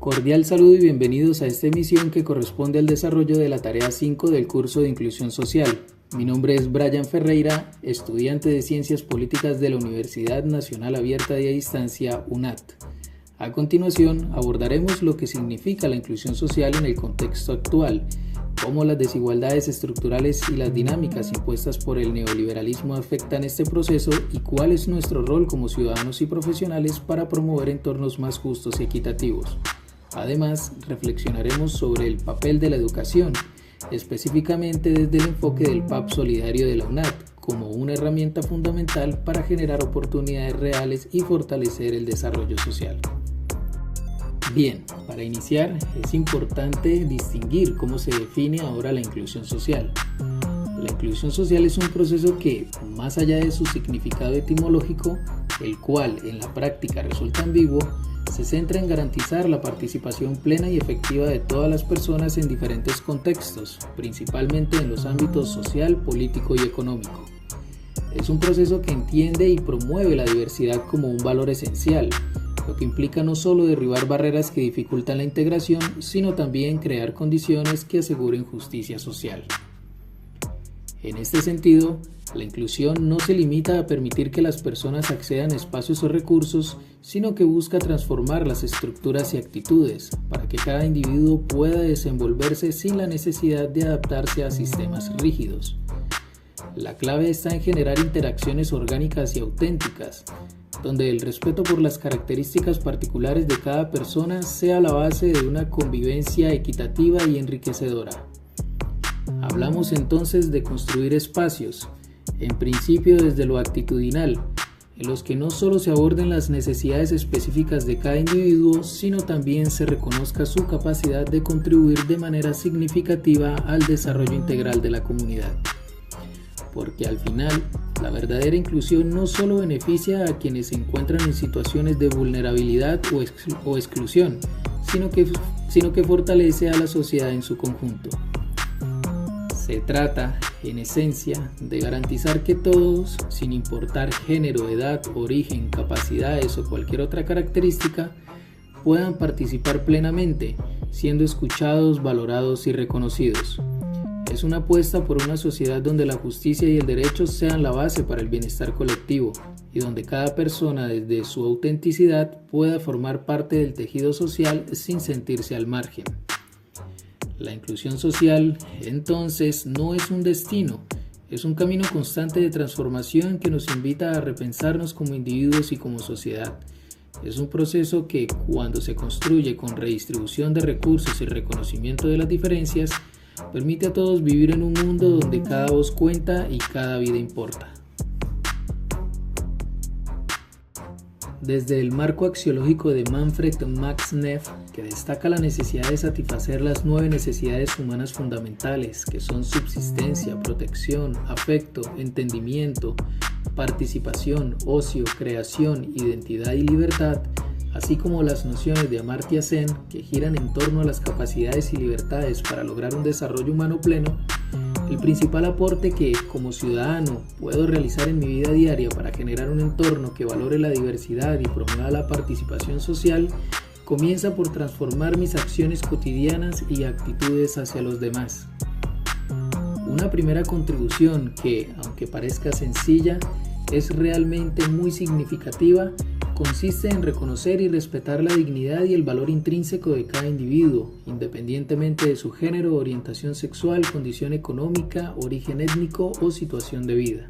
Cordial saludo y bienvenidos a esta emisión que corresponde al desarrollo de la tarea 5 del curso de Inclusión Social. Mi nombre es Brian Ferreira, estudiante de Ciencias Políticas de la Universidad Nacional Abierta y a Distancia, UNAT. A continuación, abordaremos lo que significa la inclusión social en el contexto actual, cómo las desigualdades estructurales y las dinámicas impuestas por el neoliberalismo afectan este proceso y cuál es nuestro rol como ciudadanos y profesionales para promover entornos más justos y equitativos. Además, reflexionaremos sobre el papel de la educación, específicamente desde el enfoque del PAP Solidario de la UNAT, como una herramienta fundamental para generar oportunidades reales y fortalecer el desarrollo social. Bien, para iniciar es importante distinguir cómo se define ahora la inclusión social. La inclusión social es un proceso que, más allá de su significado etimológico, el cual en la práctica resulta ambiguo, se centra en garantizar la participación plena y efectiva de todas las personas en diferentes contextos, principalmente en los ámbitos social, político y económico. Es un proceso que entiende y promueve la diversidad como un valor esencial, lo que implica no solo derribar barreras que dificultan la integración, sino también crear condiciones que aseguren justicia social. En este sentido, la inclusión no se limita a permitir que las personas accedan a espacios o recursos, sino que busca transformar las estructuras y actitudes para que cada individuo pueda desenvolverse sin la necesidad de adaptarse a sistemas rígidos. La clave está en generar interacciones orgánicas y auténticas, donde el respeto por las características particulares de cada persona sea la base de una convivencia equitativa y enriquecedora. Hablamos entonces de construir espacios, en principio desde lo actitudinal, en los que no solo se aborden las necesidades específicas de cada individuo, sino también se reconozca su capacidad de contribuir de manera significativa al desarrollo integral de la comunidad. Porque al final, la verdadera inclusión no solo beneficia a quienes se encuentran en situaciones de vulnerabilidad o exclusión, sino que fortalece a la sociedad en su conjunto. Se trata, en esencia, de garantizar que todos, sin importar género, edad, origen, capacidades o cualquier otra característica, puedan participar plenamente, siendo escuchados, valorados y reconocidos. Es una apuesta por una sociedad donde la justicia y el derecho sean la base para el bienestar colectivo y donde cada persona, desde su autenticidad, pueda formar parte del tejido social sin sentirse al margen. La inclusión social, entonces, no es un destino, es un camino constante de transformación que nos invita a repensarnos como individuos y como sociedad. Es un proceso que, cuando se construye con redistribución de recursos y reconocimiento de las diferencias, permite a todos vivir en un mundo donde cada voz cuenta y cada vida importa. Desde el marco axiológico de Manfred Max Neff, que destaca la necesidad de satisfacer las 9 necesidades humanas fundamentales, que son subsistencia, protección, afecto, entendimiento, participación, ocio, creación, identidad y libertad, así como las nociones de Amartya Sen, que giran en torno a las capacidades y libertades para lograr un desarrollo humano pleno, el principal aporte que, como ciudadano, puedo realizar en mi vida diaria para generar un entorno que valore la diversidad y promueva la participación social, comienza por transformar mis acciones cotidianas y actitudes hacia los demás. Una primera contribución que, aunque parezca sencilla, es realmente muy significativa, consiste en reconocer y respetar la dignidad y el valor intrínseco de cada individuo, independientemente de su género, orientación sexual, condición económica, origen étnico o situación de vida.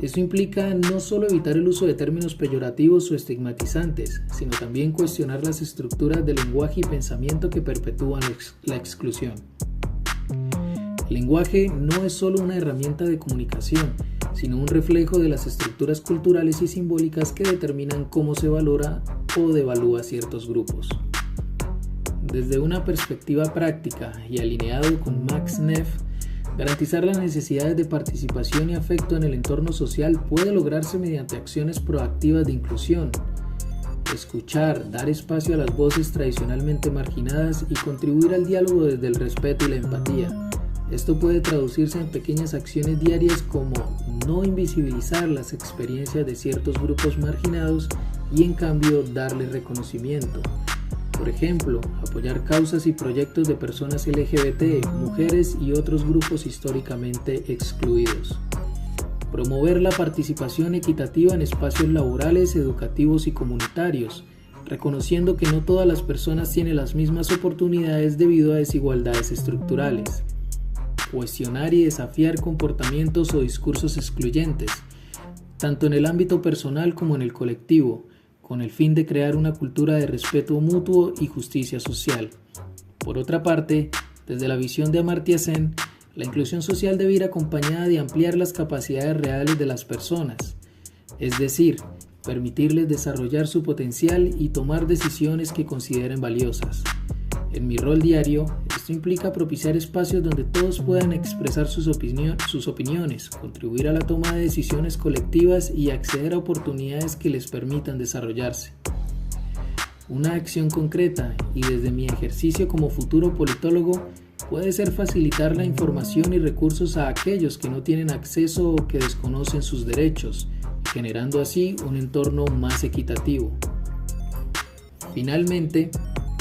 Esto implica no solo evitar el uso de términos peyorativos o estigmatizantes, sino también cuestionar las estructuras de lenguaje y pensamiento que perpetúan la exclusión. El lenguaje no es solo una herramienta de comunicación, sino un reflejo de las estructuras culturales y simbólicas que determinan cómo se valora o devalúa ciertos grupos. Desde una perspectiva práctica y alineado con Max Neff, garantizar las necesidades de participación y afecto en el entorno social puede lograrse mediante acciones proactivas de inclusión. Escuchar, dar espacio a las voces tradicionalmente marginadas y contribuir al diálogo desde el respeto y la empatía. Esto puede traducirse en pequeñas acciones diarias como no invisibilizar las experiencias de ciertos grupos marginados y en cambio darles reconocimiento, Por ejemplo, apoyar causas y proyectos de personas LGBT, mujeres y otros grupos históricamente excluidos. Promover la participación equitativa en espacios laborales, educativos y comunitarios, reconociendo que no todas las personas tienen las mismas oportunidades debido a desigualdades estructurales. Cuestionar y desafiar comportamientos o discursos excluyentes, tanto en el ámbito personal como en el colectivo, con el fin de crear una cultura de respeto mutuo y justicia social. Por otra parte, desde la visión de Amartya Sen, la inclusión social debe ir acompañada de ampliar las capacidades reales de las personas, es decir, permitirles desarrollar su potencial y tomar decisiones que consideren valiosas. En mi rol diario, esto implica propiciar espacios donde todos puedan expresar sus opiniones, contribuir a la toma de decisiones colectivas y acceder a oportunidades que les permitan desarrollarse. Una acción concreta, y desde mi ejercicio como futuro politólogo, puede ser facilitar la información y recursos a aquellos que no tienen acceso o que desconocen sus derechos, generando así un entorno más equitativo. Finalmente,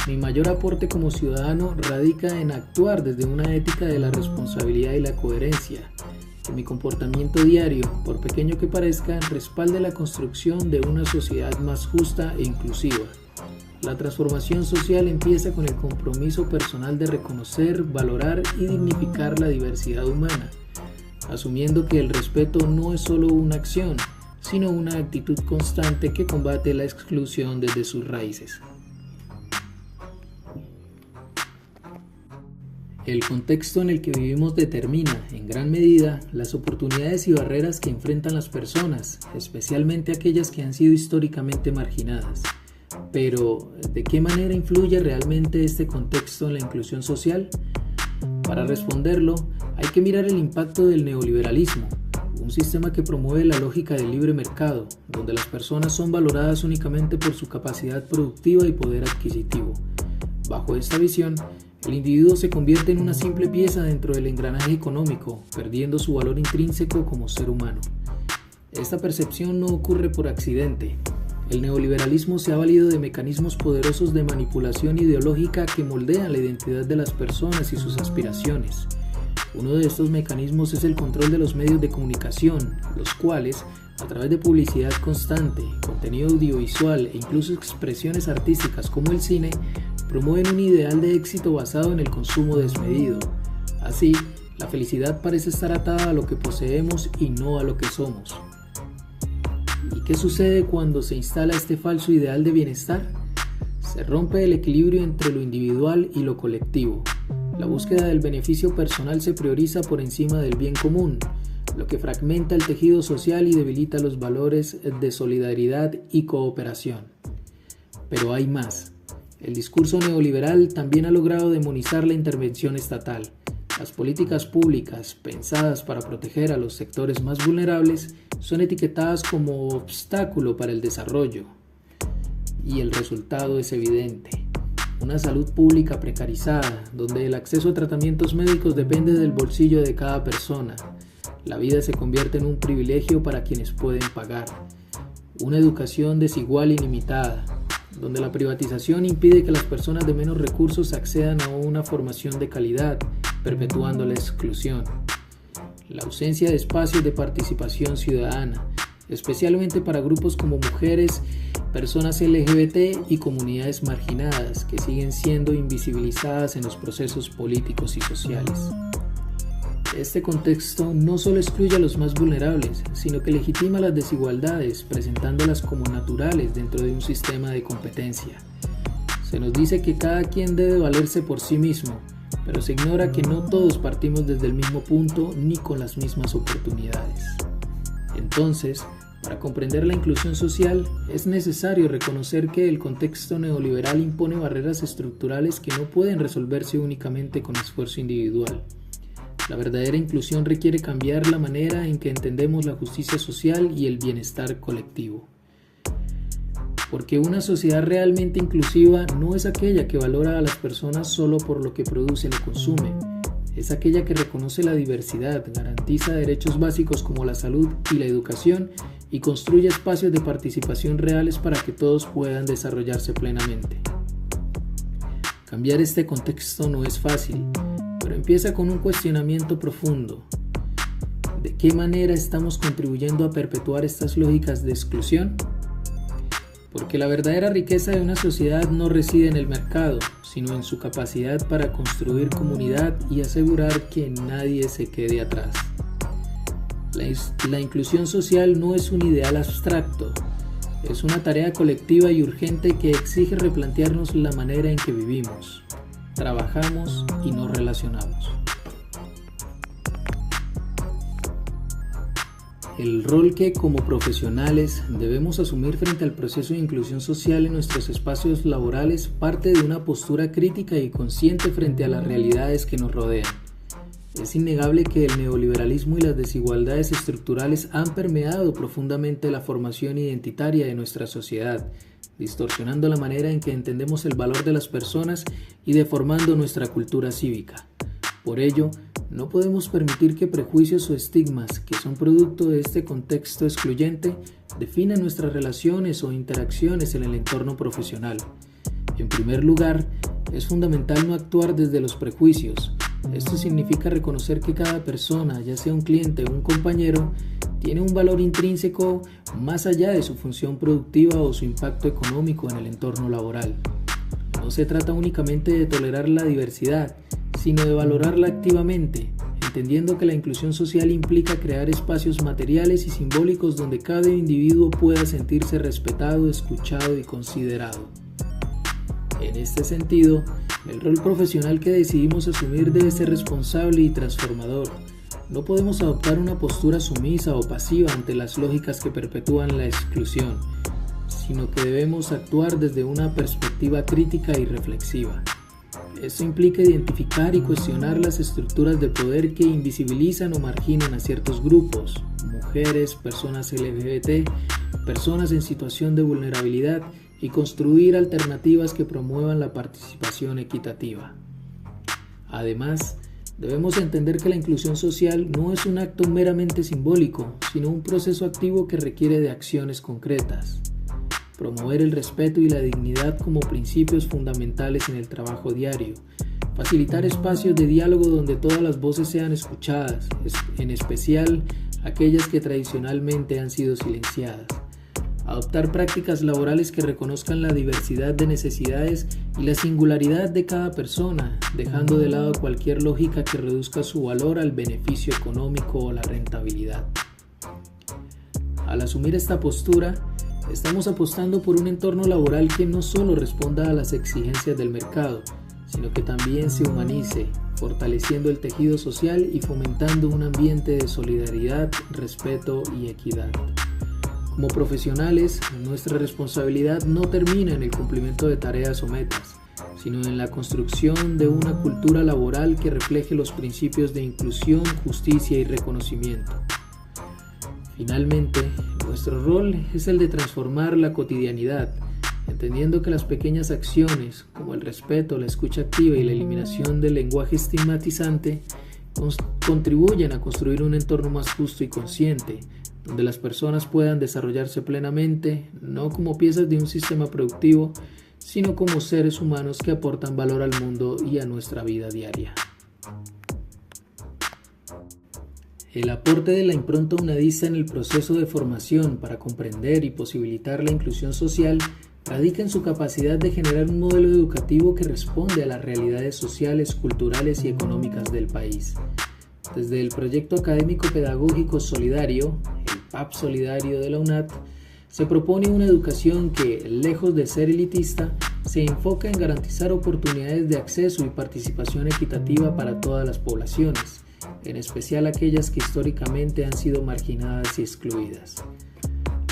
mi mayor aporte como ciudadano radica en actuar desde una ética de la responsabilidad y la coherencia, que mi comportamiento diario, por pequeño que parezca, respalde la construcción de una sociedad más justa e inclusiva. La transformación social empieza con el compromiso personal de reconocer, valorar y dignificar la diversidad humana, asumiendo que el respeto no es solo una acción, sino una actitud constante que combate la exclusión desde sus raíces. El contexto en el que vivimos determina, en gran medida, las oportunidades y barreras que enfrentan las personas, especialmente aquellas que han sido históricamente marginadas. Pero, ¿de qué manera influye realmente este contexto en la inclusión social? Para responderlo, hay que mirar el impacto del neoliberalismo, un sistema que promueve la lógica del libre mercado, donde las personas son valoradas únicamente por su capacidad productiva y poder adquisitivo. Bajo esta visión, el individuo se convierte en una simple pieza dentro del engranaje económico, perdiendo su valor intrínseco como ser humano. Esta percepción no ocurre por accidente. El neoliberalismo se ha valido de mecanismos poderosos de manipulación ideológica que moldean la identidad de las personas y sus aspiraciones. Uno de estos mecanismos es el control de los medios de comunicación, los cuales, a través de publicidad constante, contenido audiovisual e incluso expresiones artísticas como el cine, promueven un ideal de éxito basado en el consumo desmedido. Así, la felicidad parece estar atada a lo que poseemos y no a lo que somos. ¿Y qué sucede cuando se instala este falso ideal de bienestar? Se rompe el equilibrio entre lo individual y lo colectivo. La búsqueda del beneficio personal se prioriza por encima del bien común, lo que fragmenta el tejido social y debilita los valores de solidaridad y cooperación. Pero hay más. El discurso neoliberal también ha logrado demonizar la intervención estatal. Las políticas públicas, pensadas para proteger a los sectores más vulnerables, son etiquetadas como obstáculo para el desarrollo. Y el resultado es evidente. Una salud pública precarizada, donde el acceso a tratamientos médicos depende del bolsillo de cada persona. La vida se convierte en un privilegio para quienes pueden pagar. Una educación desigual y limitada, donde la privatización impide que las personas de menos recursos accedan a una formación de calidad, perpetuando la exclusión. La ausencia de espacios de participación ciudadana, especialmente para grupos como mujeres, personas LGBT y comunidades marginadas que siguen siendo invisibilizadas en los procesos políticos y sociales. Este contexto no solo excluye a los más vulnerables, sino que legitima las desigualdades, presentándolas como naturales dentro de un sistema de competencia. Se nos dice que cada quien debe valerse por sí mismo, pero se ignora que no todos partimos desde el mismo punto ni con las mismas oportunidades. Entonces, para comprender la inclusión social, es necesario reconocer que el contexto neoliberal impone barreras estructurales que no pueden resolverse únicamente con esfuerzo individual. La verdadera inclusión requiere cambiar la manera en que entendemos la justicia social y el bienestar colectivo. Porque una sociedad realmente inclusiva no es aquella que valora a las personas solo por lo que producen o consumen. Es aquella que reconoce la diversidad, garantiza derechos básicos como la salud y la educación y construye espacios de participación reales para que todos puedan desarrollarse plenamente. Cambiar este contexto no es fácil, pero empieza con un cuestionamiento profundo. ¿De qué manera estamos contribuyendo a perpetuar estas lógicas de exclusión? Porque la verdadera riqueza de una sociedad no reside en el mercado, sino en su capacidad para construir comunidad y asegurar que nadie se quede atrás. La inclusión social no es un ideal abstracto, es una tarea colectiva y urgente que exige replantearnos la manera en que vivimos, trabajamos y nos relacionamos. El rol que como profesionales debemos asumir frente al proceso de inclusión social en nuestros espacios laborales parte de una postura crítica y consciente frente a las realidades que nos rodean. Es innegable que el neoliberalismo y las desigualdades estructurales han permeado profundamente la formación identitaria de nuestra sociedad, distorsionando la manera en que entendemos el valor de las personas y deformando nuestra cultura cívica. Por ello, no podemos permitir que prejuicios o estigmas que son producto de este contexto excluyente definan nuestras relaciones o interacciones en el entorno profesional. En primer lugar, es fundamental no actuar desde los prejuicios. Esto significa reconocer que cada persona, ya sea un cliente o un compañero, tiene un valor intrínseco más allá de su función productiva o su impacto económico en el entorno laboral. No se trata únicamente de tolerar la diversidad, sino de valorarla activamente, entendiendo que la inclusión social implica crear espacios materiales y simbólicos donde cada individuo pueda sentirse respetado, escuchado y considerado. En este sentido, el rol profesional que decidimos asumir debe ser responsable y transformador. No podemos adoptar una postura sumisa o pasiva ante las lógicas que perpetúan la exclusión, sino que debemos actuar desde una perspectiva crítica y reflexiva. Esto implica identificar y cuestionar las estructuras de poder que invisibilizan o marginan a ciertos grupos, mujeres, personas LGBT, personas en situación de vulnerabilidad, y construir alternativas que promuevan la participación equitativa. Además, debemos entender que la inclusión social no es un acto meramente simbólico, sino un proceso activo que requiere de acciones concretas. Promover el respeto y la dignidad como principios fundamentales en el trabajo diario. Facilitar espacios de diálogo donde todas las voces sean escuchadas, en especial aquellas que tradicionalmente han sido silenciadas. Adoptar prácticas laborales que reconozcan la diversidad de necesidades y la singularidad de cada persona, dejando de lado cualquier lógica que reduzca su valor al beneficio económico o la rentabilidad. Al asumir esta postura, estamos apostando por un entorno laboral que no solo responda a las exigencias del mercado, sino que también se humanice, fortaleciendo el tejido social y fomentando un ambiente de solidaridad, respeto y equidad. Como profesionales, nuestra responsabilidad no termina en el cumplimiento de tareas o metas, sino en la construcción de una cultura laboral que refleje los principios de inclusión, justicia y reconocimiento. Finalmente, nuestro rol es el de transformar la cotidianidad, entendiendo que las pequeñas acciones, como el respeto, la escucha activa y la eliminación del lenguaje estigmatizante, contribuyen a construir un entorno más justo y consciente, donde las personas puedan desarrollarse plenamente, no como piezas de un sistema productivo, sino como seres humanos que aportan valor al mundo y a nuestra vida diaria. El aporte de la impronta unadista en el proceso de formación para comprender y posibilitar la inclusión social radica en su capacidad de generar un modelo educativo que responde a las realidades sociales, culturales y económicas del país. Desde el proyecto académico pedagógico solidario, el PAP Solidario de la UNAT, se propone una educación que, lejos de ser elitista, se enfoca en garantizar oportunidades de acceso y participación equitativa para todas las poblaciones, en especial aquellas que históricamente han sido marginadas y excluidas.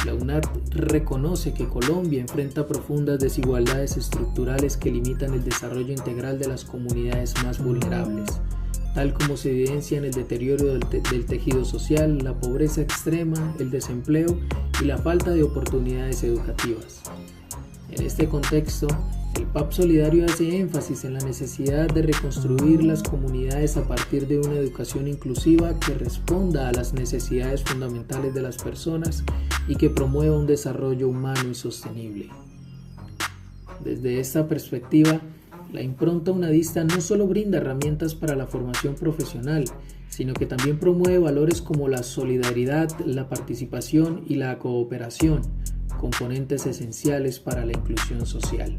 La UNAT reconoce que Colombia enfrenta profundas desigualdades estructurales que limitan el desarrollo integral de las comunidades más vulnerables, tal como se evidencia en el deterioro del tejido social, la pobreza extrema, el desempleo y la falta de oportunidades educativas. En este contexto, el PAP Solidario hace énfasis en la necesidad de reconstruir las comunidades a partir de una educación inclusiva que responda a las necesidades fundamentales de las personas y que promueva un desarrollo humano y sostenible. Desde esta perspectiva, La impronta unadista no solo brinda herramientas para la formación profesional, sino que también promueve valores como la solidaridad, la participación y la cooperación, componentes esenciales para la inclusión social.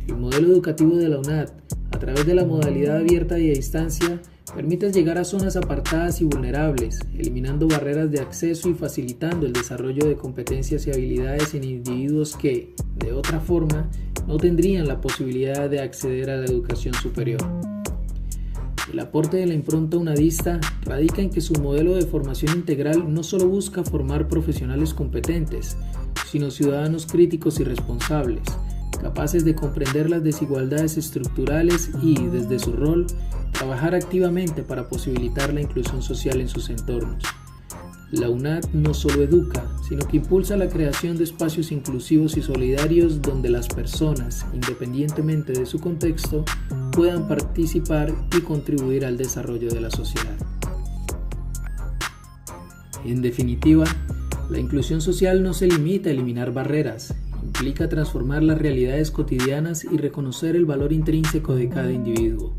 El modelo educativo de la UNAD, a través de la modalidad abierta y a distancia, permite llegar a zonas apartadas y vulnerables, eliminando barreras de acceso y facilitando el desarrollo de competencias y habilidades en individuos que, de otra forma, no tendrían la posibilidad de acceder a la educación superior. El aporte de la impronta unadista radica en que su modelo de formación integral no solo busca formar profesionales competentes, sino ciudadanos críticos y responsables, capaces de comprender las desigualdades estructurales y, desde su rol, trabajar activamente para posibilitar la inclusión social en sus entornos. La UNAD no solo educa, sino que impulsa la creación de espacios inclusivos y solidarios donde las personas, independientemente de su contexto, puedan participar y contribuir al desarrollo de la sociedad. En definitiva, la inclusión social no se limita a eliminar barreras, implica transformar las realidades cotidianas y reconocer el valor intrínseco de cada individuo.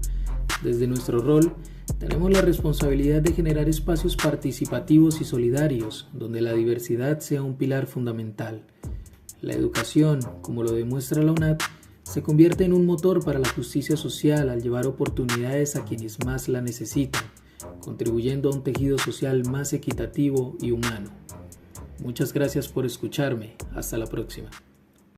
Desde nuestro rol, tenemos la responsabilidad de generar espacios participativos y solidarios, donde la diversidad sea un pilar fundamental. La educación, como lo demuestra la UNAD, se convierte en un motor para la justicia social al llevar oportunidades a quienes más la necesitan, contribuyendo a un tejido social más equitativo y humano. Muchas gracias por escucharme. Hasta la próxima.